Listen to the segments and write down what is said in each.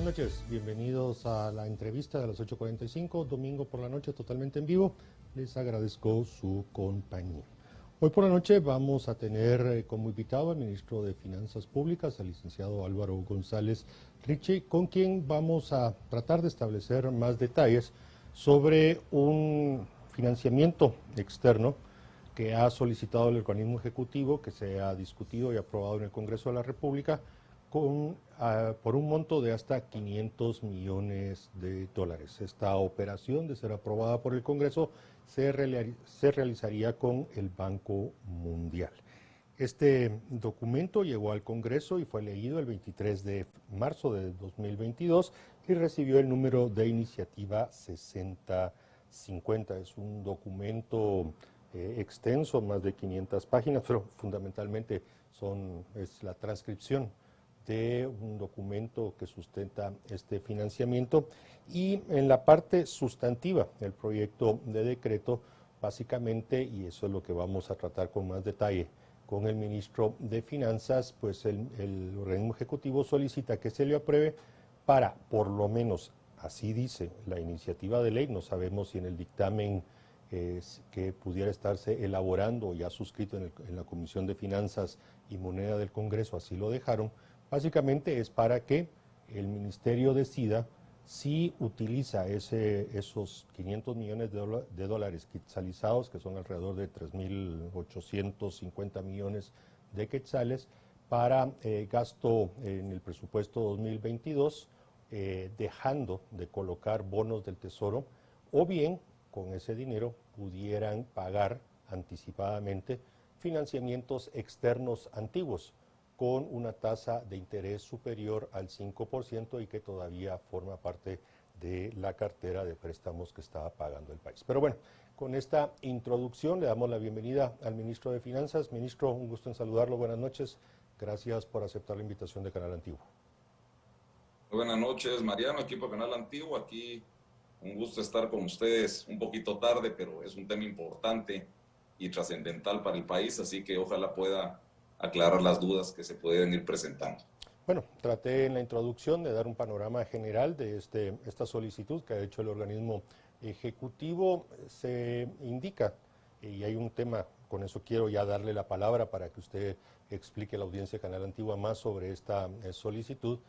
buenas noches. Bienvenidos a la entrevista de las 8:45, domingo por la noche, totalmente en vivo. Les agradezco su compañía. Hoy por la noche vamos a tener como invitado al ministro de Finanzas Públicas, al licenciado Álvaro González Richie, con quien vamos a tratar de establecer más detalles sobre un financiamiento externo que ha solicitado el organismo ejecutivo, que se ha discutido y aprobado en el Congreso de la República, por un monto de hasta $500 millones. Esta operación, de ser aprobada por el Congreso, se realizaría con el Banco Mundial. Este documento llegó al Congreso y fue leído el 23 de marzo de 2022 y recibió el número de iniciativa 6050. Es un documento extenso, más de 500 páginas, pero fundamentalmente es la transcripción de un documento que sustenta este financiamiento, y en la parte sustantiva del proyecto de decreto, básicamente, y eso es lo que vamos a tratar con más detalle con el ministro de Finanzas, pues el organismo ejecutivo solicita que se le apruebe para, por lo menos, así dice la iniciativa de ley, no sabemos si en el dictamen que pudiera estarse elaborando o ya suscrito en la Comisión de Finanzas y Moneda del Congreso, así lo dejaron. Básicamente es para que el ministerio decida si utiliza esos 500 millones de dólares quetzalizados, que son alrededor de 3.850 millones de quetzales, para gasto en el presupuesto 2022, dejando de colocar bonos del Tesoro, o bien con ese dinero pudieran pagar anticipadamente financiamientos externos antiguos, con una tasa de interés superior al 5% y que todavía forma parte de la cartera de préstamos que estaba pagando el país. Pero bueno, con esta introducción le damos la bienvenida al ministro de Finanzas. Ministro, un gusto en saludarlo, buenas noches. Gracias por aceptar la invitación de Canal Antiguo. Buenas noches, Mariano, equipo de Canal Antiguo. Aquí un gusto estar con ustedes un poquito tarde, pero es un tema importante y trascendental para el país, así que ojalá pueda aclarar las dudas que se pueden ir presentando. Bueno, traté en la introducción de dar un panorama general de esta solicitud que ha hecho el organismo ejecutivo. Se indica, y hay un tema, con eso quiero ya darle la palabra para que usted explique a la audiencia de Canal Antigua más sobre esta solicitud,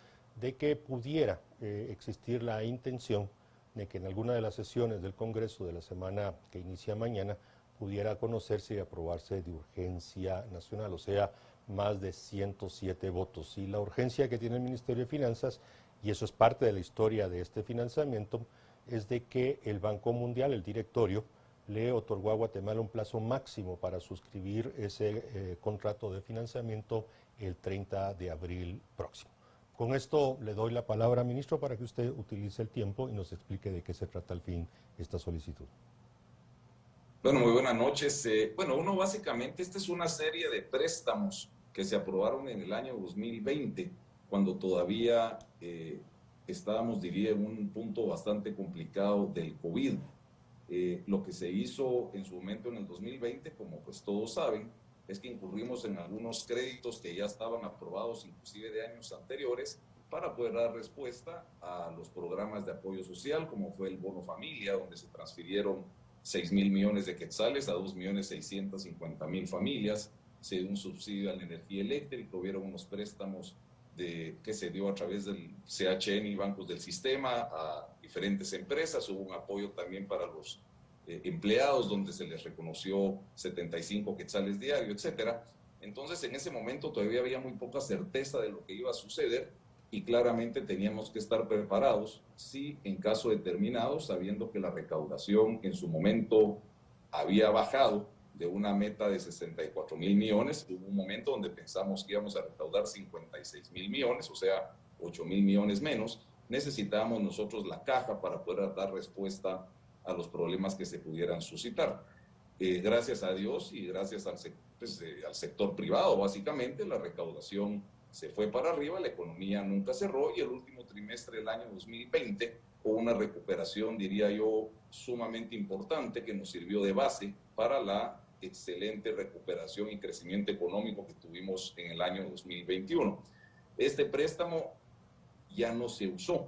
de que pudiera existir la intención de que en alguna de las sesiones del Congreso de la semana que inicia mañana pudiera conocerse y aprobarse de urgencia nacional, o sea, más de 107 votos. Y la urgencia que tiene el Ministerio de Finanzas, y eso es parte de la historia de este financiamiento, es de que el Banco Mundial, el directorio, le otorgó a Guatemala un plazo máximo para suscribir ese contrato de financiamiento el 30 de abril próximo. Con esto le doy la palabra, ministro, para que usted utilice el tiempo y nos explique de qué se trata al fin esta solicitud. Bueno, muy buenas noches. Uno básicamente, esta es una serie de préstamos que se aprobaron en el año 2020, cuando todavía estábamos, diría, en un punto bastante complicado del COVID. Lo que se hizo en su momento en el 2020, como pues todos saben, es que incurrimos en algunos créditos que ya estaban aprobados inclusive de años anteriores para poder dar respuesta a los programas de apoyo social, como fue el Bono Familia, donde se transfirieron 6.000 millones de quetzales a 2.650.000 familias, se dio un subsidio a la energía eléctrica, hubieron unos préstamos que se dio a través del CHN y bancos del sistema a diferentes empresas, hubo un apoyo también para los empleados, donde se les reconoció 75 quetzales diarios, etcétera. Entonces, en ese momento todavía había muy poca certeza de lo que iba a suceder y claramente teníamos que estar preparados si en caso determinado, sabiendo que la recaudación en su momento había bajado de una meta de 64.000 millones, hubo un momento donde pensamos que íbamos a recaudar 56.000 millones, o sea, 8.000 millones menos. Necesitábamos nosotros la caja para poder dar respuesta a los problemas que se pudieran suscitar. Gracias a Dios y gracias al sector privado, básicamente, la recaudación se fue para arriba, la economía nunca cerró y el último trimestre del año 2020 hubo una recuperación, diría yo, sumamente importante que nos sirvió de base para la excelente recuperación y crecimiento económico que tuvimos en el año 2021. Este préstamo ya no se usó.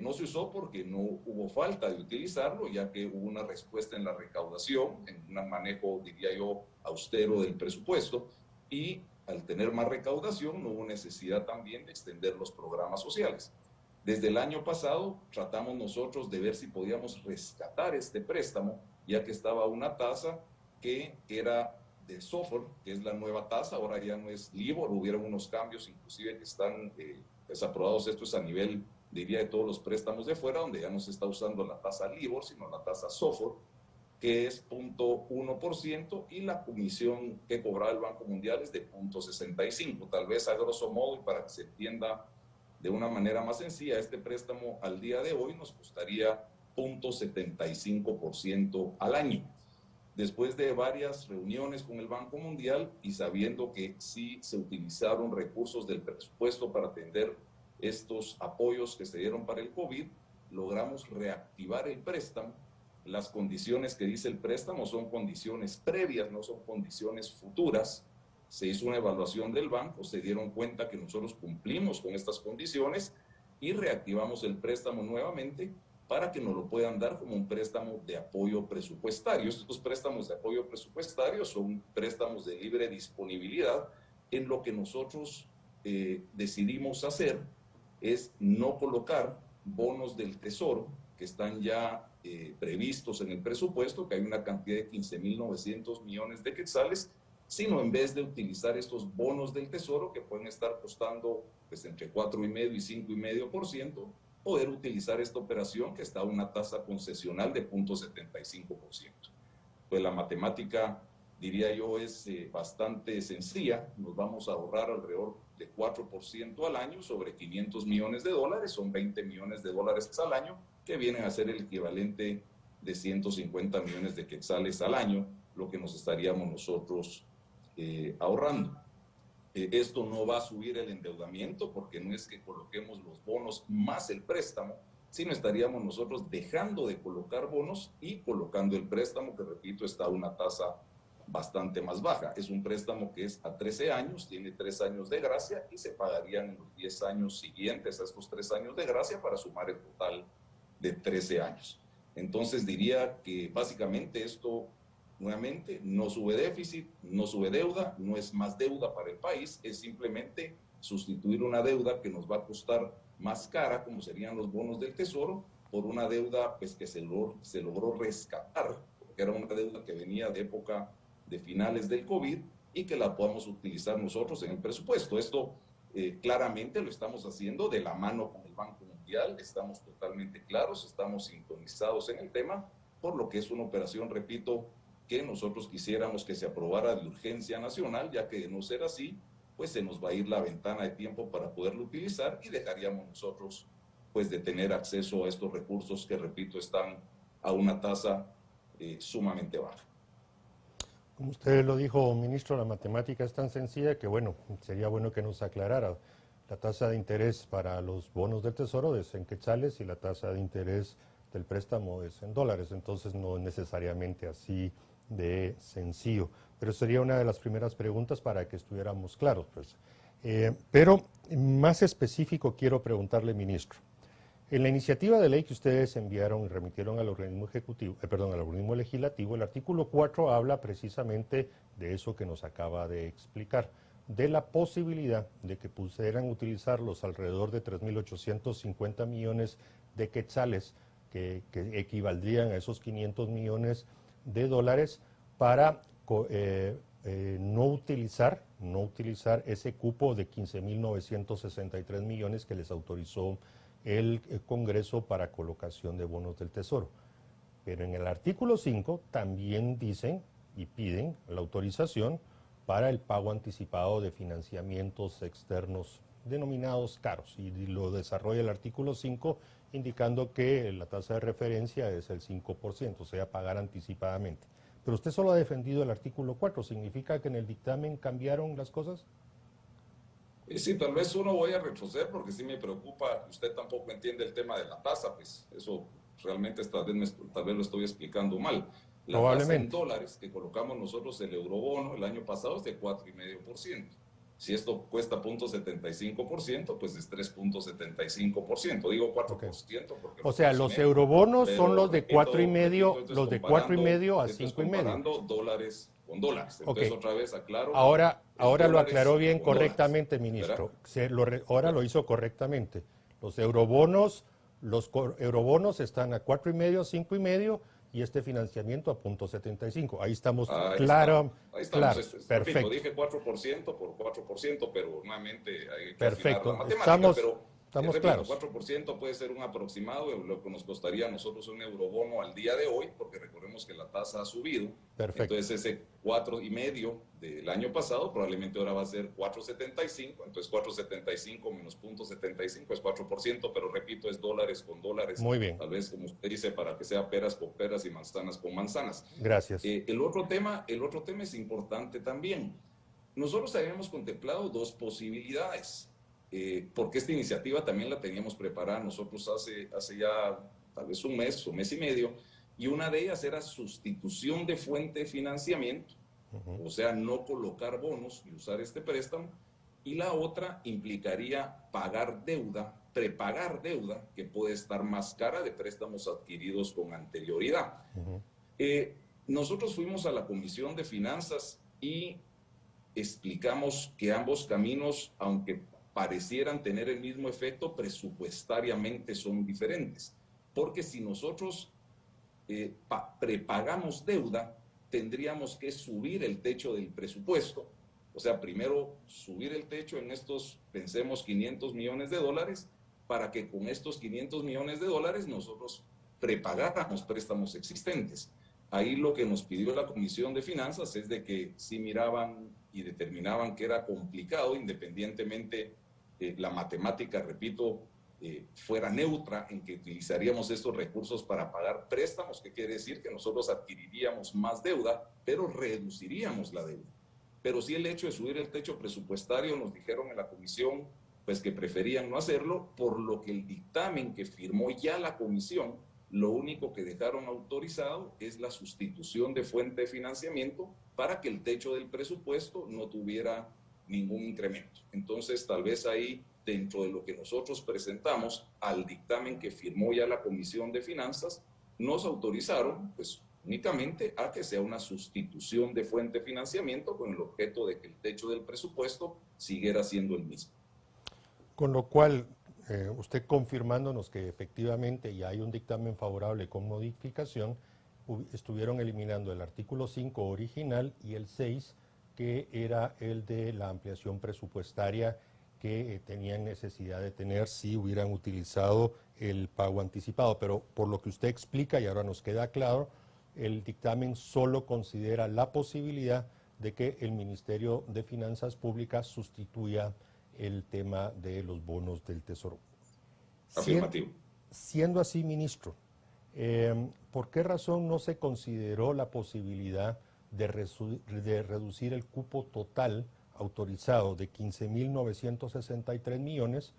No se usó porque no hubo falta de utilizarlo, ya que hubo una respuesta en la recaudación, en un manejo, diría yo, austero del presupuesto, y al tener más recaudación no hubo necesidad también de extender los programas sociales. Desde el año pasado tratamos nosotros de ver si podíamos rescatar este préstamo, ya que estaba una tasa que era de SOFR, que es la nueva tasa, ahora ya no es LIBOR, hubieron unos cambios inclusive que están desaprobados, esto es a nivel, diría, de todos los préstamos de fuera, donde ya no se está usando la tasa LIBOR, sino la tasa SOFR, que es 0.1%, y la comisión que cobraba el Banco Mundial es de 0.65%. Tal vez a grosso modo, y para que se entienda de una manera más sencilla, este préstamo al día de hoy nos costaría 0.75% al año. Después de varias reuniones con el Banco Mundial y sabiendo que sí se utilizaron recursos del presupuesto para atender estos apoyos que se dieron para el COVID, logramos reactivar el préstamo. Las condiciones que dice el préstamo son condiciones previas, no son condiciones futuras. Se hizo una evaluación del banco, se dieron cuenta que nosotros cumplimos con estas condiciones y reactivamos el préstamo nuevamente para que nos lo puedan dar como un préstamo de apoyo presupuestario. Estos préstamos de apoyo presupuestario son préstamos de libre disponibilidad. En lo que nosotros decidimos hacer es no colocar bonos del Tesoro que están ya previstos en el presupuesto, que hay una cantidad de 15.900 millones de quetzales, sino en vez de utilizar estos bonos del Tesoro que pueden estar costando pues, entre 4,5 y 5,5%, poder utilizar esta operación que está a una tasa concesional de 0.75%. Pues la matemática, diría yo, es bastante sencilla. Nos vamos a ahorrar alrededor de 4% al año sobre 500 millones de dólares, son 20 millones de dólares al año, que vienen a ser el equivalente de 150 millones de quetzales al año, lo que nos estaríamos nosotros ahorrando. Esto no va a subir el endeudamiento porque no es que coloquemos los bonos más el préstamo, sino estaríamos nosotros dejando de colocar bonos y colocando el préstamo, que repito, está a una tasa bastante más baja. Es un préstamo que es a 13 años, tiene 3 años de gracia y se pagarían en los 10 años siguientes a estos 3 años de gracia para sumar el total de 13 años. Entonces diría que básicamente esto, nuevamente, no sube déficit, no sube deuda, no es más deuda para el país, es simplemente sustituir una deuda que nos va a costar más cara, como serían los bonos del Tesoro, por una deuda pues, que se logró rescatar, porque era una deuda que venía de época de finales del COVID y que la podamos utilizar nosotros en el presupuesto. Esto claramente lo estamos haciendo de la mano con el Banco Mundial, estamos totalmente claros, estamos sintonizados en el tema, por lo que es una operación, repito, que nosotros quisiéramos que se aprobara de urgencia nacional, ya que de no ser así, pues se nos va a ir la ventana de tiempo para poderlo utilizar y dejaríamos nosotros pues de tener acceso a estos recursos que, repito, están a una tasa sumamente baja. Como usted lo dijo, ministro, la matemática es tan sencilla que, bueno, sería bueno que nos aclarara. La tasa de interés para los bonos del Tesoro es en quetzales y la tasa de interés del préstamo es en dólares, entonces no es necesariamente así de sencillo. Pero sería una de las primeras preguntas para que estuviéramos claros. Pues. Pero más específico quiero preguntarle, ministro. En la iniciativa de ley que ustedes enviaron y remitieron al organismo ejecutivo, al organismo legislativo, el artículo 4 habla precisamente de eso que nos acaba de explicar, de la posibilidad de que pudieran utilizar los alrededor de 3.850 millones de quetzales que equivaldrían a esos 500 millones de dólares para no utilizar ese cupo de 15.963 millones que les autorizó el Congreso para colocación de bonos del Tesoro. Pero en el artículo 5 también dicen y piden la autorización para el pago anticipado de financiamientos externos denominados caros, y lo desarrolla el artículo 5 indicando que la tasa de referencia es el 5%, o sea, pagar anticipadamente. Pero usted solo ha defendido el artículo 4, ¿significa que en el dictamen cambiaron las cosas? Sí, tal vez uno voy a retroceder porque sí me preocupa, usted tampoco entiende el tema de la tasa, pues eso realmente tal vez lo estoy explicando mal. La tasa en dólares que colocamos nosotros, el eurobono, el año pasado es de 4,5%. Si esto cuesta 0.75%, pues es 3.75%. Digo 4% porque O lo sea, los aproximé, eurobonos son pero los de cuatro y repito, medio, los de 4,5 a 5,5. dólares con dólares. Ok. Entonces, otra vez aclaro, es Ahora lo aclaró dólares bien con dólares. correctamente, ¿Verdad? ministro. Ahora lo hizo correctamente. Los eurobonos, eurobonos están a 4,5, 5,5 y este financiamiento a 0.75. Ahí estamos claro, Ahí estamos. claros. Repito, Perfecto, dije 4% por 4%, pero nuevamente hay que afinar la perfecto. matemática. Pero Estamos repito, claros. 4% puede ser un aproximado de lo que nos costaría a nosotros un eurobono al día de hoy, porque recordemos que la tasa ha subido. Perfecto. Entonces ese 4,5 del año pasado probablemente ahora va a ser 4.75. Entonces 4.75 menos 0.75 es 4%, pero repito, es dólares con dólares. Muy bien. Tal vez, como usted dice, para que sea peras con peras y manzanas con manzanas. Gracias. El otro tema es importante también. Nosotros habíamos contemplado dos posibilidades, porque esta iniciativa también la teníamos preparada nosotros hace ya tal vez un mes y medio, y una de ellas era sustitución de fuente de financiamiento, o sea, no colocar bonos y usar este préstamo, y la otra implicaría pagar deuda, prepagar deuda, que puede estar más cara de préstamos adquiridos con anterioridad. Nosotros fuimos a la Comisión de Finanzas y explicamos que ambos caminos, aunque parecieran tener el mismo efecto, presupuestariamente son diferentes. Porque si nosotros prepagamos deuda, tendríamos que subir el techo del presupuesto. O sea, primero subir el techo en estos, pensemos, 500 millones de dólares, para que con estos 500 millones de dólares nosotros prepagáramos préstamos existentes. Ahí lo que nos pidió la Comisión de Finanzas es de que sí miraban y determinaban que era complicado, independientemente la matemática, repito, fuera neutra en que utilizaríamos estos recursos para pagar préstamos, que quiere decir que nosotros adquiriríamos más deuda, pero reduciríamos la deuda. Pero sí el hecho de subir el techo presupuestario, nos dijeron en la comisión, pues que preferían no hacerlo, por lo que el dictamen que firmó ya la comisión, lo único que dejaron autorizado es la sustitución de fuente de financiamiento para que el techo del presupuesto no tuviera ningún incremento. Entonces, tal vez ahí, dentro de lo que nosotros presentamos al dictamen que firmó ya la Comisión de Finanzas, nos autorizaron, pues, únicamente a que sea una sustitución de fuente de financiamiento con el objeto de que el techo del presupuesto siguiera siendo el mismo. Con lo cual, usted confirmándonos que efectivamente ya hay un dictamen favorable con modificación, estuvieron eliminando el artículo 5 original y el 6, que era el de la ampliación presupuestaria que tenían necesidad de tener si hubieran utilizado el pago anticipado. Pero por lo que usted explica, y ahora nos queda claro, el dictamen solo considera la posibilidad de que el Ministerio de Finanzas Públicas sustituya el tema de los bonos del Tesoro. Afirmativo. Siendo así, ministro, ¿por qué razón no se consideró la posibilidad de reducir el cupo total autorizado de 15.963 millones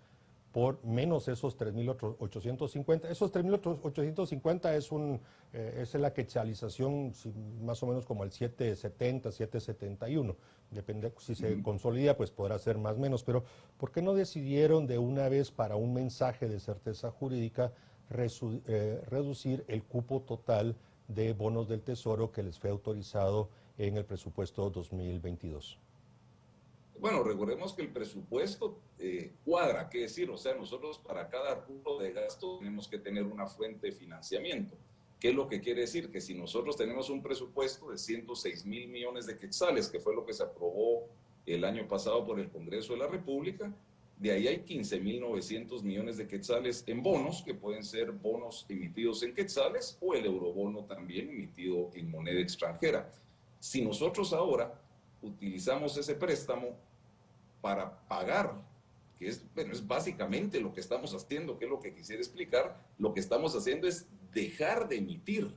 por menos esos 3.850? Esos 3.850 es la quetzalización más o menos como el 770, 771. Depende, si se consolida, pues podrá ser más o menos. Pero ¿por qué no decidieron de una vez, para un mensaje de certeza jurídica, reducir el cupo total de bonos del Tesoro que les fue autorizado en el presupuesto 2022? Bueno, recordemos que el presupuesto cuadra, ¿qué decir? O sea, nosotros para cada rubro de gasto tenemos que tener una fuente de financiamiento. ¿Qué es lo que quiere decir? Que si nosotros tenemos un presupuesto de 106,000 millones de quetzales, que fue lo que se aprobó el año pasado por el Congreso de la República, de ahí hay 15.900 millones de quetzales en bonos, que pueden ser bonos emitidos en quetzales o el eurobono también emitido en moneda extranjera. Si nosotros ahora utilizamos ese préstamo para pagar, que es, bueno, es básicamente lo que estamos haciendo, que es lo que quisiera explicar, lo que estamos haciendo es dejar de emitir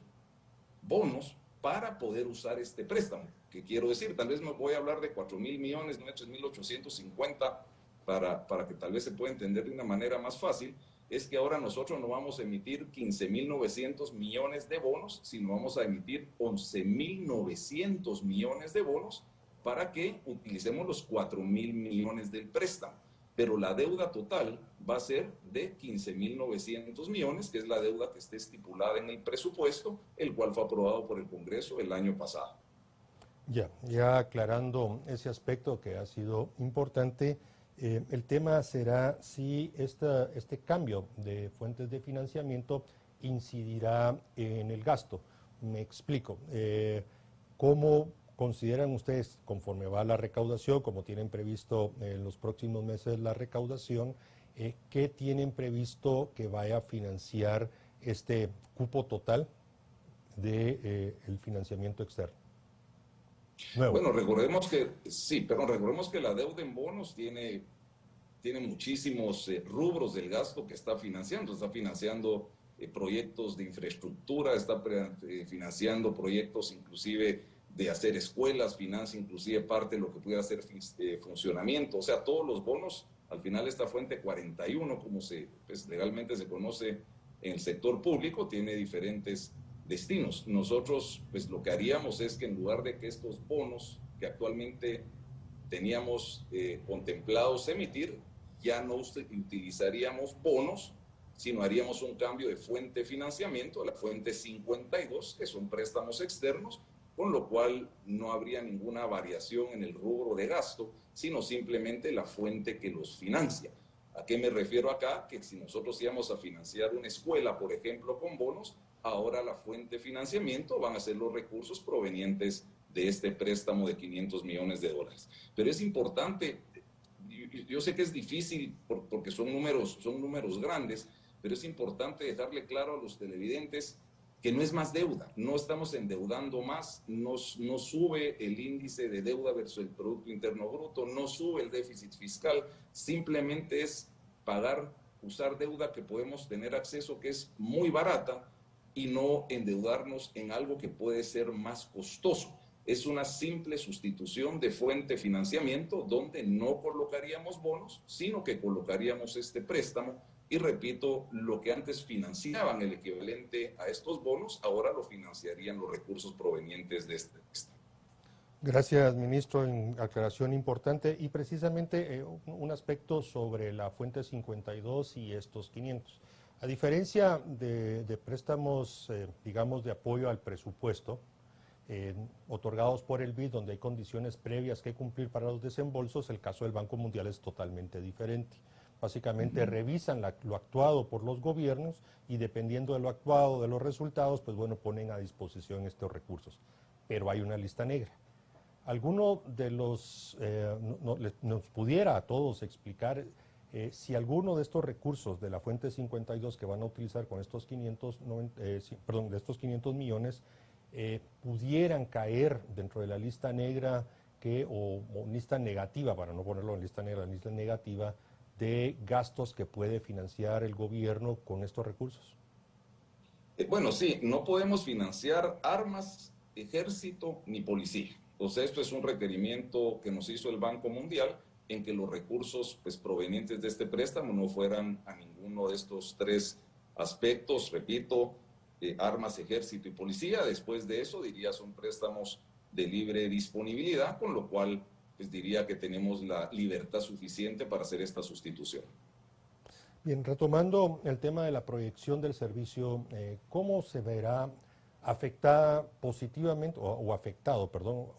bonos para poder usar este préstamo. ¿Qué quiero decir? Tal vez me voy a hablar de 4,000 millones, no de 3.850, para que tal vez se pueda entender de una manera más fácil. Es que ahora nosotros no vamos a emitir 15.900 millones de bonos, sino vamos a emitir 11.900 millones de bonos para que utilicemos los 4.000 millones del préstamo. Pero la deuda total va a ser de 15.900 millones, que es la deuda que esté estipulada en el presupuesto, el cual fue aprobado por el Congreso el año pasado. Ya aclarando ese aspecto que ha sido importante, el tema será si este cambio de fuentes de financiamiento incidirá en el gasto. Me explico. ¿Cómo consideran ustedes, conforme va la recaudación, como tienen previsto en los próximos meses la recaudación, qué tienen previsto que vaya a financiar este cupo total del financiamiento externo? Nuevo. Bueno, recordemos que, sí, pero recordemos que la deuda en bonos tiene muchísimos rubros del gasto que está financiando. Está financiando proyectos de infraestructura, está financiando proyectos inclusive de hacer escuelas, financia inclusive parte de lo que pudiera ser funcionamiento. O sea, todos los bonos, al final esta fuente 41, como pues, legalmente se conoce en el sector público, tiene diferentes destinos. Nosotros, pues lo que haríamos es que en lugar de que estos bonos que actualmente teníamos contemplados emitir, ya no utilizaríamos bonos, sino haríamos un cambio de fuente de financiamiento, la fuente 52, que son préstamos externos, con lo cual no habría ninguna variación en el rubro de gasto, sino simplemente la fuente que los financia. ¿A qué me refiero acá? Que si nosotros íbamos a financiar una escuela, por ejemplo, con bonos, ahora la fuente de financiamiento van a ser los recursos provenientes de este préstamo de 500 millones de dólares. Pero es importante, yo sé que es difícil porque son números grandes, pero es importante dejarle claro a los televidentes que no es más deuda, no estamos endeudando más, no sube el índice de deuda versus el Producto Interno Bruto, no sube el déficit fiscal, simplemente es usar deuda que podemos tener acceso, que es muy barata, y no endeudarnos en algo que puede ser más costoso. Es una simple sustitución de fuente de financiamiento donde no colocaríamos bonos, sino que colocaríamos este préstamo. Y repito, lo que antes financiaban el equivalente a estos bonos, ahora lo financiarían los recursos provenientes de este préstamo. Gracias, ministro, en aclaración importante. Y precisamente un aspecto sobre la fuente 52 y estos 500. A diferencia de préstamos, digamos, de apoyo al presupuesto, otorgados por el BID, donde hay condiciones previas que cumplir para los desembolsos, el caso del Banco Mundial es totalmente diferente. Básicamente revisan lo actuado por los gobiernos y dependiendo de lo actuado, de los resultados, pues bueno, ponen a disposición estos recursos. Pero hay una lista negra. ¿Alguno de los, nos pudiera a todos explicar si alguno de estos recursos de la fuente 52 que van a utilizar con estos 500 millones pudieran caer dentro de la lista negra o lista negativa, para no ponerlo en lista negra, lista negativa de gastos que puede financiar el gobierno con estos recursos? Bueno, sí, no podemos financiar armas, ejército ni policía. Entonces, esto es un requerimiento que nos hizo el Banco Mundial en que los recursos pues, provenientes de este préstamo no fueran a ninguno de estos tres aspectos, repito, armas, ejército y policía. Después de eso, diría, son préstamos de libre disponibilidad, con lo cual pues, diría que tenemos la libertad suficiente para hacer esta sustitución. Bien, retomando el tema de la proyección del servicio, ¿cómo se verá afectada positivamente,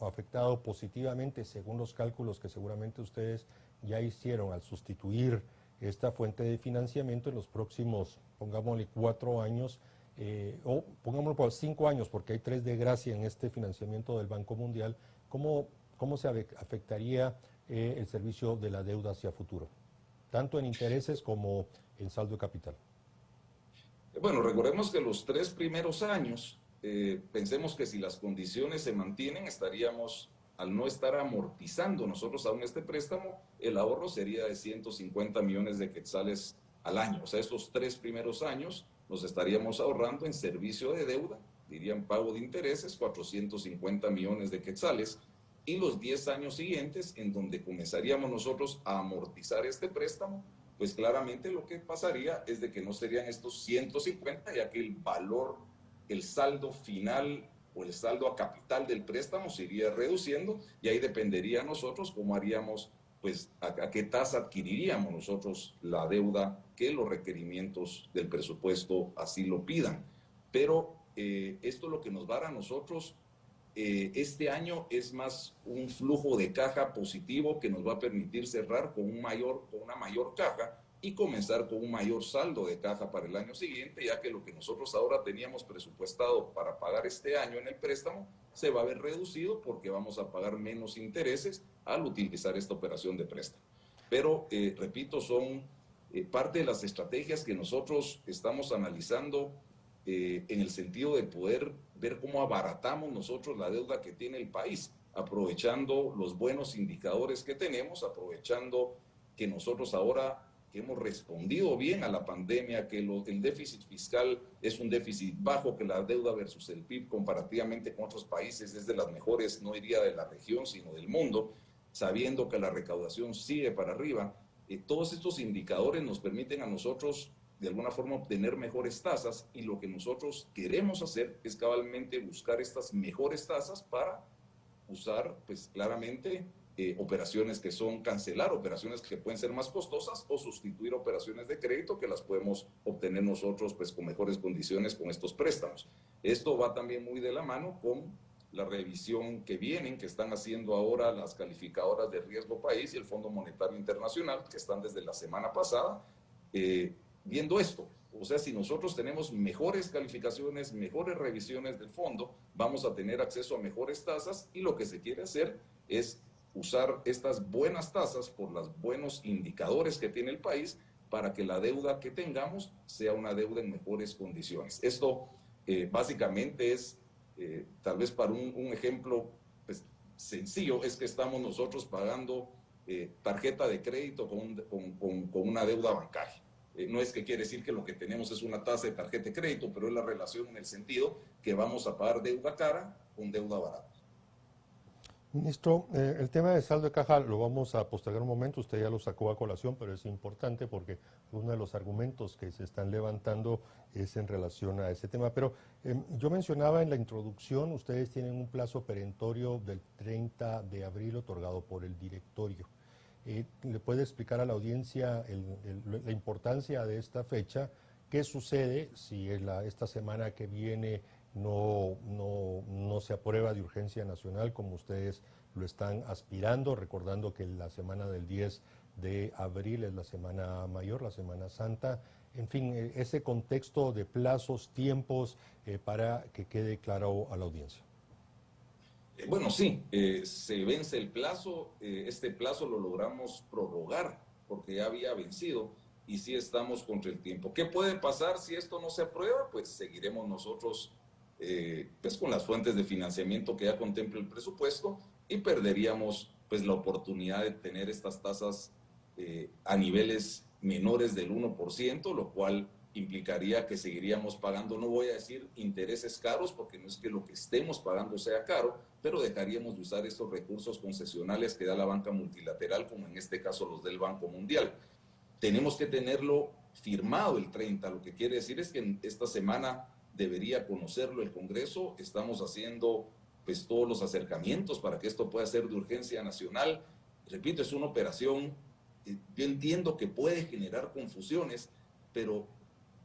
afectado positivamente según los cálculos que seguramente ustedes ya hicieron al sustituir esta fuente de financiamiento en los próximos, pongámosle 4 años, o pongámoslo por 5 años, porque hay 3 de gracia en este financiamiento del Banco Mundial? ¿Cómo se afectaría el servicio de la deuda hacia futuro, tanto en intereses como en saldo de capital? Bueno, recordemos que los 3 primeros años, pensemos que si las condiciones se mantienen, estaríamos, al no estar amortizando nosotros aún este préstamo, el ahorro sería de 150 millones de quetzales al año. O sea, estos 3 primeros años nos estaríamos ahorrando en servicio de deuda, dirían pago de intereses, 450 millones de quetzales, y los 10 años siguientes, en donde comenzaríamos nosotros a amortizar este préstamo, pues claramente lo que pasaría es de que no serían estos 150, ya que el valor, el saldo final o el saldo a capital del préstamo se iría reduciendo y ahí dependería a nosotros cómo haríamos, pues a qué tasa adquiriríamos nosotros la deuda que los requerimientos del presupuesto así lo pidan. Pero esto lo que nos va a dar a nosotros este año es más un flujo de caja positivo que nos va a permitir cerrar con una mayor caja y comenzar con un mayor saldo de caja para el año siguiente, ya que lo que nosotros ahora teníamos presupuestado para pagar este año en el préstamo se va a ver reducido porque vamos a pagar menos intereses al utilizar esta operación de préstamo. Pero, repito, son parte de las estrategias que nosotros estamos analizando en el sentido de poder ver cómo abaratamos nosotros la deuda que tiene el país, aprovechando los buenos indicadores que tenemos, aprovechando que nosotros ahora que hemos respondido bien a la pandemia, que el déficit fiscal es un déficit bajo, que la deuda versus el PIB comparativamente con otros países es de las mejores, no diría de la región, sino del mundo, sabiendo que la recaudación sigue para arriba. Todos estos indicadores nos permiten a nosotros de alguna forma obtener mejores tasas y lo que nosotros queremos hacer es cabalmente buscar estas mejores tasas para usar, pues claramente, operaciones que son cancelar, operaciones que pueden ser más costosas o sustituir operaciones de crédito que las podemos obtener nosotros pues con mejores condiciones con estos préstamos. Esto va también muy de la mano con la revisión que están haciendo ahora las calificadoras de riesgo país y el Fondo Monetario Internacional, que están desde la semana pasada viendo esto. O sea, si nosotros tenemos mejores calificaciones, mejores revisiones del fondo, vamos a tener acceso a mejores tasas y lo que se quiere hacer es usar estas buenas tasas por los buenos indicadores que tiene el país para que la deuda que tengamos sea una deuda en mejores condiciones. Esto básicamente es, tal vez para un ejemplo pues, sencillo, es que estamos nosotros pagando tarjeta de crédito con una deuda bancaria. No es que quiere decir que lo que tenemos es una tasa de tarjeta de crédito, pero es la relación en el sentido que vamos a pagar deuda cara con deuda barata. Ministro, el tema de saldo de caja lo vamos a postergar un momento, usted ya lo sacó a colación, pero es importante porque uno de los argumentos que se están levantando es en relación a ese tema. Pero yo mencionaba en la introducción, ustedes tienen un plazo perentorio del 30 de abril otorgado por el directorio. ¿Le puede explicar a la audiencia la importancia de esta fecha? ¿Qué sucede si esta semana que viene no se aprueba de urgencia nacional como ustedes lo están aspirando, recordando que la semana del 10 de abril es la Semana Mayor, la Semana Santa? En fin, ese contexto de plazos, tiempos, para que quede claro a la audiencia. Bueno, sí, se vence el plazo, este plazo lo logramos prorrogar porque ya había vencido y sí estamos contra el tiempo. ¿Qué puede pasar si esto no se aprueba? Pues seguiremos nosotros pues con las fuentes de financiamiento que ya contempla el presupuesto y perderíamos pues la oportunidad de tener estas tasas a niveles menores del 1%, lo cual implicaría que seguiríamos pagando, no voy a decir intereses caros, porque no es que lo que estemos pagando sea caro, pero dejaríamos de usar estos recursos concesionales que da la banca multilateral, como en este caso los del Banco Mundial. Tenemos que tenerlo firmado el 30, lo que quiere decir es que esta semana debería conocerlo el Congreso, estamos haciendo pues todos los acercamientos para que esto pueda ser de urgencia nacional. Repito, es una operación, yo entiendo que puede generar confusiones, pero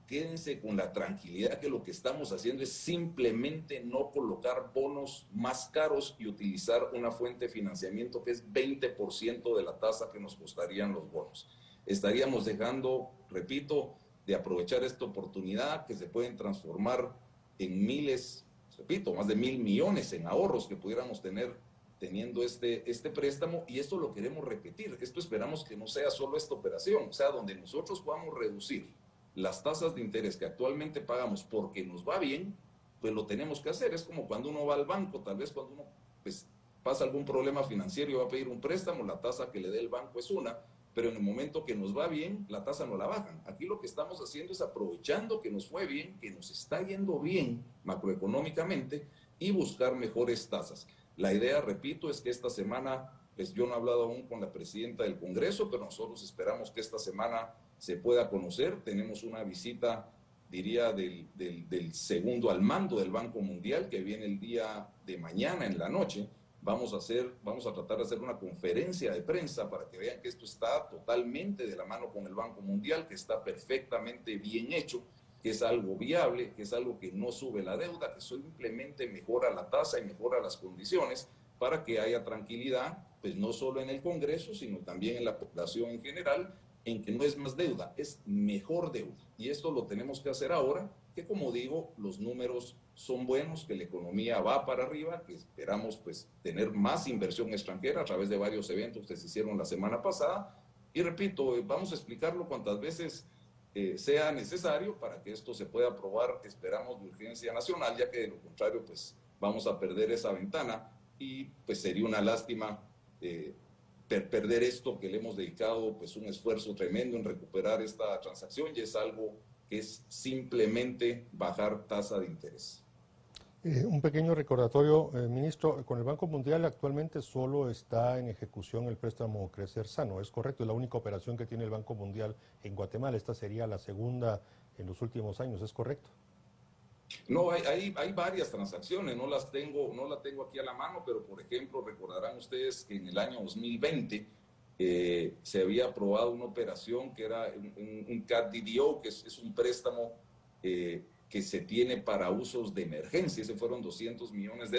quédense con la tranquilidad que lo que estamos haciendo es simplemente no colocar bonos más caros y utilizar una fuente de financiamiento que es 20% de la tasa que nos costarían los bonos. Estaríamos dejando, repito, de aprovechar esta oportunidad que se pueden transformar en miles, repito, más de 1.000 millones en ahorros que pudiéramos tener teniendo este préstamo, y esto lo queremos repetir. Esto esperamos que no sea solo esta operación, o sea, donde nosotros podamos reducir las tasas de interés que actualmente pagamos porque nos va bien, pues lo tenemos que hacer. Es como cuando uno va al banco, tal vez cuando uno pues, pasa algún problema financiero y va a pedir un préstamo, la tasa que le dé el banco es una, pero en el momento que nos va bien, la tasa no la bajan. Aquí lo que estamos haciendo es aprovechando que nos fue bien, que nos está yendo bien macroeconómicamente y buscar mejores tasas. La idea, repito, es que esta semana, pues yo no he hablado aún con la presidenta del Congreso, pero nosotros esperamos que esta semana se pueda conocer. Tenemos una visita diría, del segundo al mando del Banco Mundial, que viene el día de mañana en la noche. Vamos a tratar de hacer una conferencia de prensa para que vean que esto está totalmente de la mano con el Banco Mundial, que está perfectamente bien hecho, que es algo viable, que es algo que no sube la deuda, que simplemente mejora la tasa y mejora las condiciones para que haya tranquilidad, pues no solo en el Congreso, sino también en la población en general, en que no es más deuda, es mejor deuda. Y esto lo tenemos que hacer ahora, que como digo, los números son buenos, que la economía va para arriba, que esperamos pues tener más inversión extranjera a través de varios eventos que se hicieron la semana pasada. Y repito, vamos a explicarlo cuantas veces sea necesario para que esto se pueda aprobar, esperamos, de urgencia nacional, ya que de lo contrario pues vamos a perder esa ventana y pues sería una lástima perder esto, que le hemos dedicado pues un esfuerzo tremendo en recuperar esta transacción, y es algo que es simplemente bajar tasa de interés. Un pequeño recordatorio, ministro, con el Banco Mundial actualmente solo está en ejecución el préstamo Crecer Sano, ¿es correcto? Es la única operación que tiene el Banco Mundial en Guatemala. Esta sería la segunda en los últimos años, ¿es correcto? No, hay varias transacciones, no la tengo aquí a la mano, pero por ejemplo, recordarán ustedes que en el año 2020 se había aprobado una operación que era un CAD-DDO, que es un préstamo que se tiene para usos de emergencia. Ese fueron $200 millones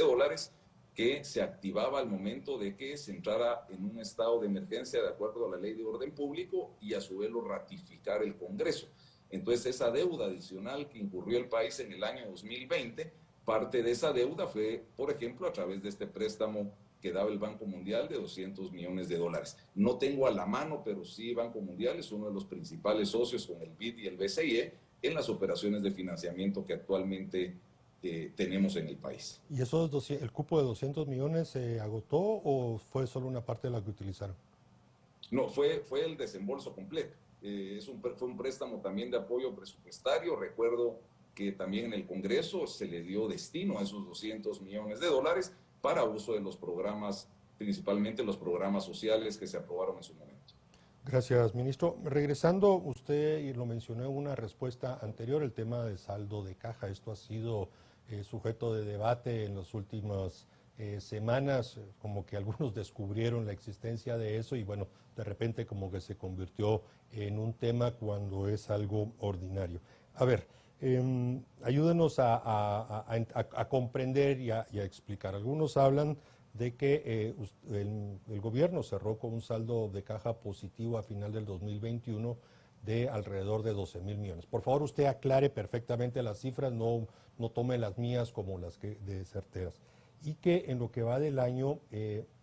que se activaba al momento de que se entrara en un estado de emergencia de acuerdo a la Ley de Orden Público y a su vez lo ratificara el Congreso. Entonces, esa deuda adicional que incurrió el país en el año 2020, parte de esa deuda fue, por ejemplo, a través de este préstamo que daba el Banco Mundial de $200 millones. No tengo a la mano, pero sí Banco Mundial es uno de los principales socios con el BID y el BCIE en las operaciones de financiamiento que actualmente tenemos en el país. ¿Y el cupo de 200 millones se agotó o fue solo una parte de la que utilizaron? No, fue el desembolso completo. Fue un préstamo también de apoyo presupuestario. Recuerdo que también en el Congreso se le dio destino a esos $200 millones para uso de los programas, principalmente los programas sociales que se aprobaron en su momento. Gracias, ministro. Regresando, usted y lo mencionó en una respuesta anterior, el tema del saldo de caja. Esto ha sido sujeto de debate en las últimas semanas, como que algunos descubrieron la existencia de eso y bueno, de repente como que se convirtió en un tema cuando es algo ordinario. A ver, ayúdenos a comprender y a explicar. Algunos hablan de que el gobierno cerró con un saldo de caja positivo a final del 2021 de alrededor de 12,000 millones. Por favor, usted aclare perfectamente las cifras, no tome las mías como las que de certeras. Y que en lo que va del año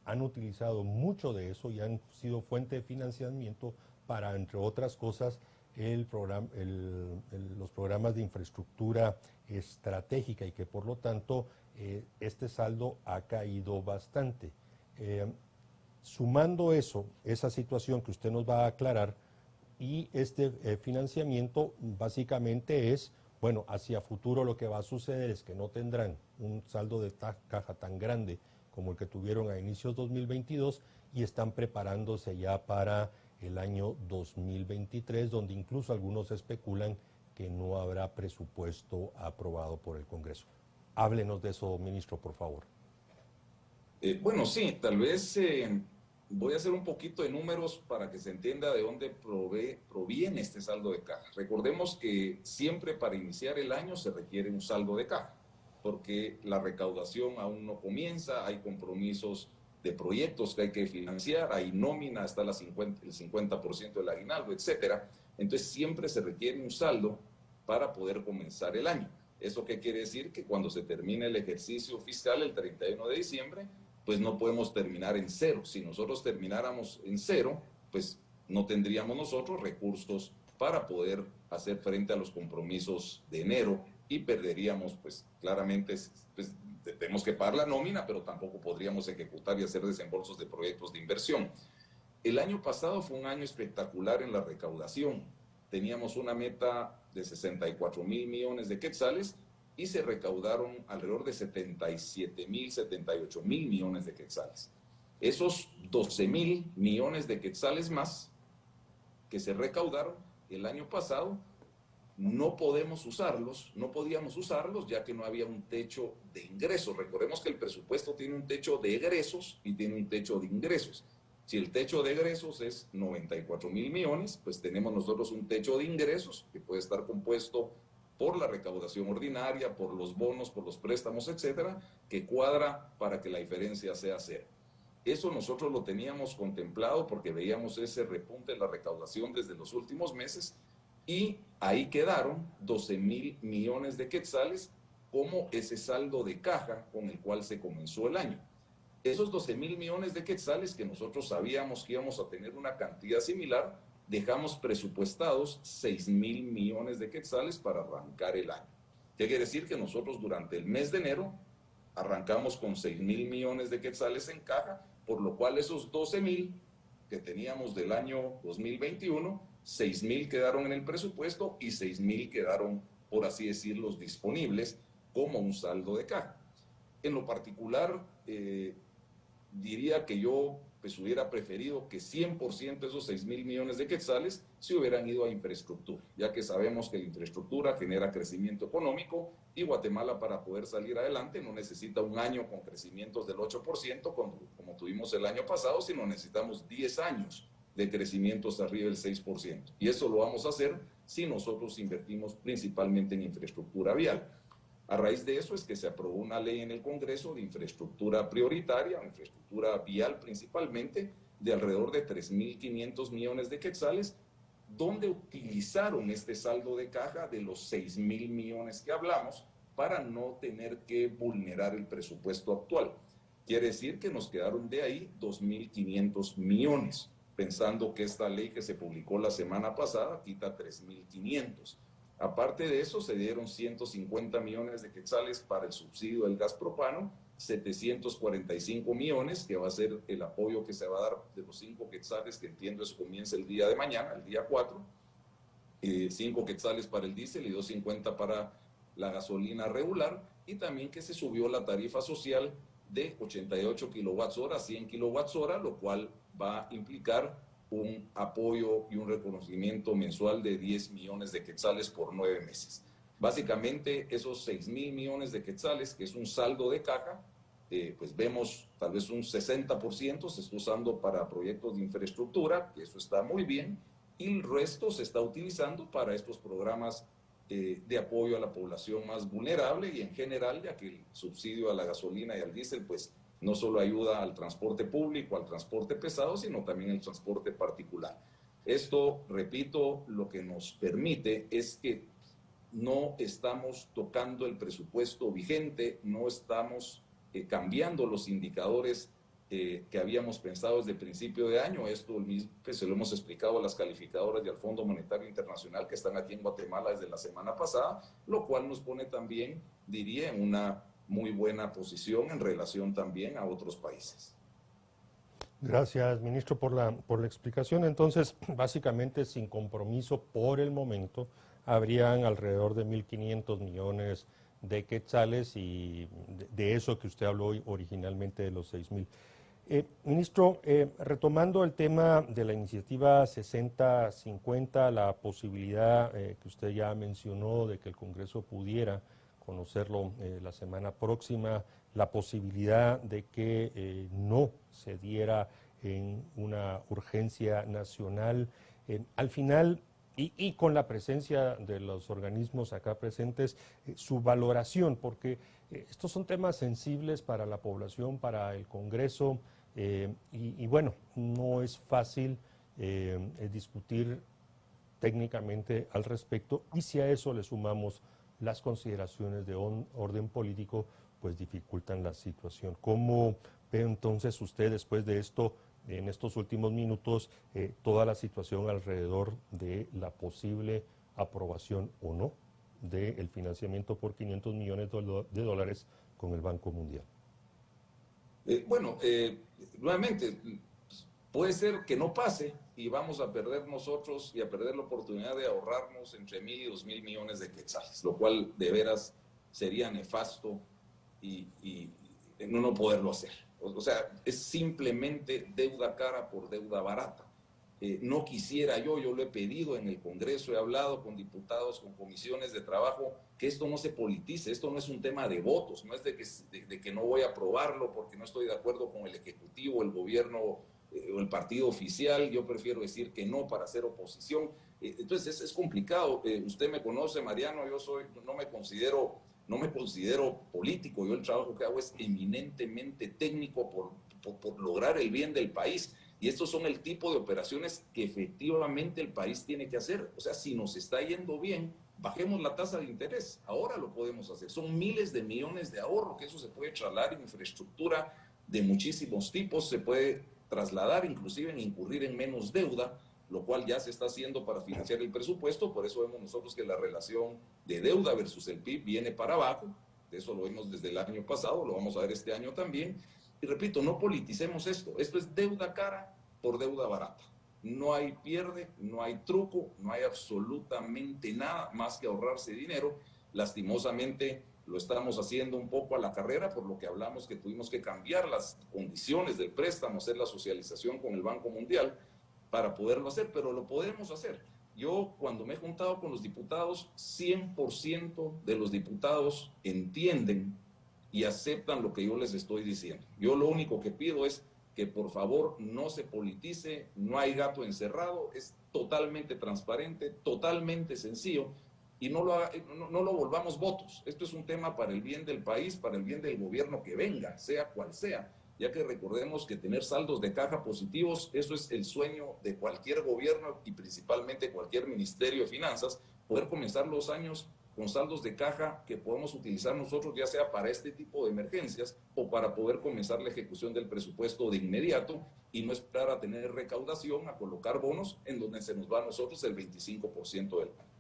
han utilizado mucho de eso y han sido fuente de financiamiento para, entre otras cosas, los programas de infraestructura estratégica y que por lo tanto este saldo ha caído bastante. Sumando esa situación que usted nos va a aclarar y este financiamiento básicamente es, bueno, hacia futuro lo que va a suceder es que no tendrán un saldo de caja tan grande como el que tuvieron a inicios 2022 y están preparándose ya para el año 2023, donde incluso algunos especulan que no habrá presupuesto aprobado por el Congreso. Háblenos de eso, ministro, por favor. Bueno, sí, tal vez voy a hacer un poquito de números para que se entienda de dónde proviene este saldo de caja. Recordemos que siempre para iniciar el año se requiere un saldo de caja, porque la recaudación aún no comienza, hay compromisos de proyectos que hay que financiar, hay nómina hasta el 50% del aguinaldo, etcétera. Entonces siempre se requiere un saldo para poder comenzar el año. ¿Eso qué quiere decir? Que cuando se termine el ejercicio fiscal el 31 de diciembre, pues no podemos terminar en cero. Si nosotros termináramos en cero, pues no tendríamos nosotros recursos para poder hacer frente a los compromisos de enero y perderíamos, pues claramente, pues, tenemos que pagar la nómina, pero tampoco podríamos ejecutar y hacer desembolsos de proyectos de inversión. El año pasado fue un año espectacular en la recaudación. Teníamos una meta de 64,000 millones de quetzales y se recaudaron alrededor de 77,000, 78,000 millones de quetzales. Esos 12,000 millones de quetzales más que se recaudaron el año pasado no podíamos usarlos ya que no había un techo de ingresos. Recordemos que el presupuesto tiene un techo de egresos y tiene un techo de ingresos. Si el techo de egresos es 94,000 millones, pues tenemos nosotros un techo de ingresos que puede estar compuesto por la recaudación ordinaria, por los bonos, por los préstamos, etcétera, que cuadra para que la diferencia sea cero. Eso nosotros lo teníamos contemplado porque veíamos ese repunte en la recaudación desde los últimos meses y ahí quedaron 12,000 millones de quetzales como ese saldo de caja con el cual se comenzó el año. Esos 12,000 millones de quetzales que nosotros sabíamos que íbamos a tener una cantidad similar, dejamos presupuestados 6,000 millones de quetzales para arrancar el año. ¿Qué quiere decir? Que nosotros durante el mes de enero arrancamos con 6,000 millones de quetzales en caja, por lo cual esos 12,000 que teníamos del año 2021, 6,000 quedaron en el presupuesto y 6,000 quedaron, por así decirlo, disponibles como un saldo de caja. En lo particular, diría que yo pues hubiera preferido que 100% de esos 6,000 millones de quetzales se hubieran ido a infraestructura, ya que sabemos que la infraestructura genera crecimiento económico y Guatemala para poder salir adelante no necesita un año con crecimientos del 8% como tuvimos el año pasado, sino necesitamos 10 años de crecimientos arriba del 6%. Y eso lo vamos a hacer si nosotros invertimos principalmente en infraestructura vial. A raíz de eso es que se aprobó una ley en el Congreso de infraestructura prioritaria, infraestructura vial principalmente, de alrededor de 3,500 millones de quetzales, donde utilizaron este saldo de caja de los 6,000 millones que hablamos para no tener que vulnerar el presupuesto actual. Quiere decir que nos quedaron de ahí 2,500 millones, pensando que esta ley que se publicó la semana pasada quita 3,500. Aparte de eso, se dieron 150 millones de quetzales para el subsidio del gas propano, 745 millones, que va a ser el apoyo que se va a dar de los 5 quetzales, que entiendo eso comienza el día de mañana, el día 4, 5 quetzales para el diésel y 250 para la gasolina regular, y también que se subió la tarifa social de 88 kilowatts hora a 100 kilowatts hora, lo cual va a implicar un apoyo y un reconocimiento mensual de 10 millones de quetzales por 9 meses. Básicamente, esos 6,000 millones de quetzales, que es un saldo de caja, pues vemos tal vez un 60% se está usando para proyectos de infraestructura, que eso está muy bien, y el resto se está utilizando para estos programas de apoyo a la población más vulnerable y en general, ya que el subsidio a la gasolina y al diésel, pues no solo ayuda al transporte público, al transporte pesado, sino también al transporte particular. Esto, repito, lo que nos permite es que no estamos tocando el presupuesto vigente, no estamos cambiando los indicadores que habíamos pensado desde el principio de año. Esto pues, se lo hemos explicado a las calificadoras y al Fondo Monetario Internacional que están aquí en Guatemala desde la semana pasada, lo cual nos pone también, diría, en una muy buena posición en relación también a otros países. Gracias, ministro, por la explicación. Entonces, básicamente, sin compromiso por el momento, habrían alrededor de 1,500 millones de quetzales y de eso que usted habló originalmente de los 6,000. Ministro, retomando el tema de la iniciativa 6050, la posibilidad que usted ya mencionó de que el Congreso pudiera conocerlo la semana próxima, la posibilidad de que no se diera en una urgencia nacional. Al final, y con la presencia de los organismos acá presentes, su valoración, porque estos son temas sensibles para la población, para el Congreso, y bueno, no es fácil discutir técnicamente al respecto, y si a eso le sumamos las consideraciones de orden político, pues dificultan la situación. ¿Cómo ve entonces usted después de esto, en estos últimos minutos, toda la situación alrededor de la posible aprobación o no del financiamiento por 500 millones de dólares con el Banco Mundial? Nuevamente, puede ser que no pase y vamos a perder nosotros y a perder la oportunidad de ahorrarnos entre 1,000 y 2,000 millones de quetzales, lo cual de veras sería nefasto y no poderlo hacer. O sea, es simplemente deuda cara por deuda barata. no quisiera yo lo he pedido en el Congreso, he hablado con diputados, con comisiones de trabajo, que esto no se politice, esto no es un tema de votos, no es de que no voy a aprobarlo porque no estoy de acuerdo con el Ejecutivo, el gobierno o el partido oficial, yo prefiero decir que no para hacer oposición. Entonces es complicado, usted me conoce, Mariano, no me considero político, yo el trabajo que hago es eminentemente técnico por lograr el bien del país. Y estos son el tipo de operaciones que efectivamente el país tiene que hacer. O sea, si nos está yendo bien, bajemos la tasa de interés. Ahora lo podemos hacer. Son miles de millones de ahorro, que eso se puede trasladar en infraestructura de muchísimos tipos, se puede trasladar inclusive en incurrir en menos deuda, lo cual ya se está haciendo para financiar el presupuesto. Por eso vemos nosotros que la relación de deuda versus el PIB viene para abajo. Eso lo vimos desde el año pasado, lo vamos a ver este año también. Y repito, no politicemos esto. Esto es deuda cara por deuda barata. No hay pierde, no hay truco, no hay absolutamente nada más que ahorrarse dinero. Lastimosamente lo estamos haciendo un poco a la carrera, por lo que hablamos que tuvimos que cambiar las condiciones del préstamo, hacer la socialización con el Banco Mundial para poderlo hacer, pero lo podemos hacer. Yo cuando me he juntado con los diputados, 100% de los diputados entienden y aceptan lo que yo les estoy diciendo. Yo lo único que pido es que por favor no se politice, no hay gato encerrado, es totalmente transparente, totalmente sencillo y no lo volvamos votos. Esto es un tema para el bien del país, para el bien del gobierno que venga, sea cual sea, ya que recordemos que tener saldos de caja positivos, eso es el sueño de cualquier gobierno y principalmente cualquier ministerio de finanzas, poder comenzar los años con saldos de caja que podamos utilizar nosotros, ya sea para este tipo de emergencias o para poder comenzar la ejecución del presupuesto de inmediato y no esperar a tener recaudación, a colocar bonos en donde se nos va a nosotros el 25% del año.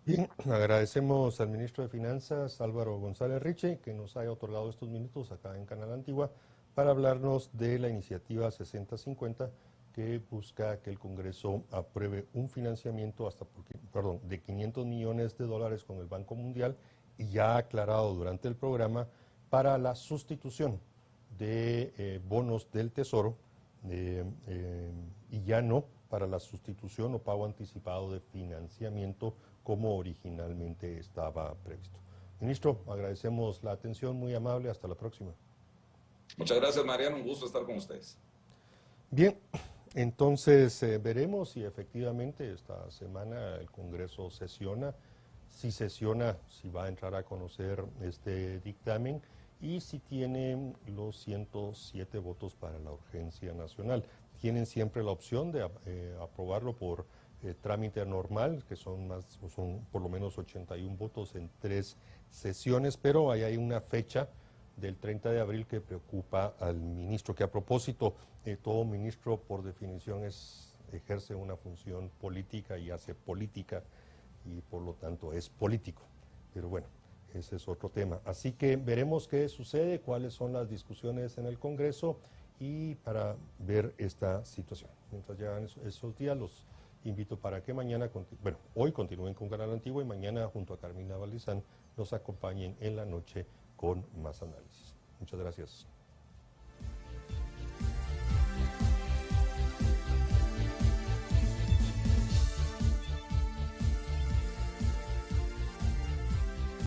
Bien, agradecemos al ministro de Finanzas, Álvaro González Riche, que nos haya otorgado estos minutos acá en Canal Antigua para hablarnos de la iniciativa 6050 que busca que el Congreso apruebe un financiamiento de 500 millones de dólares con el Banco Mundial y ya ha aclarado durante el programa para la sustitución de bonos del Tesoro y ya no para la sustitución o pago anticipado de financiamiento como originalmente estaba previsto. Ministro, agradecemos la atención, muy amable, hasta la próxima. Muchas gracias, Mariano, un gusto estar con ustedes. Bien, entonces veremos si efectivamente esta semana el Congreso sesiona, si va a entrar a conocer este dictamen y si tiene los 107 votos para la urgencia nacional. Tienen siempre la opción de aprobarlo por trámite normal, que son por lo menos 81 votos en 3 sesiones, pero ahí hay una fecha del 30 de abril que preocupa al ministro, que a propósito, todo ministro por definición ejerce una función política y hace política y por lo tanto es político. Pero bueno, ese es otro tema. Así que veremos qué sucede, cuáles son las discusiones en el Congreso y para ver esta situación. Mientras llegan esos días, los invito para que hoy continúen con Canal Antigua y mañana junto a Carmina Valdizán nos acompañen en la noche con más análisis. Muchas gracias.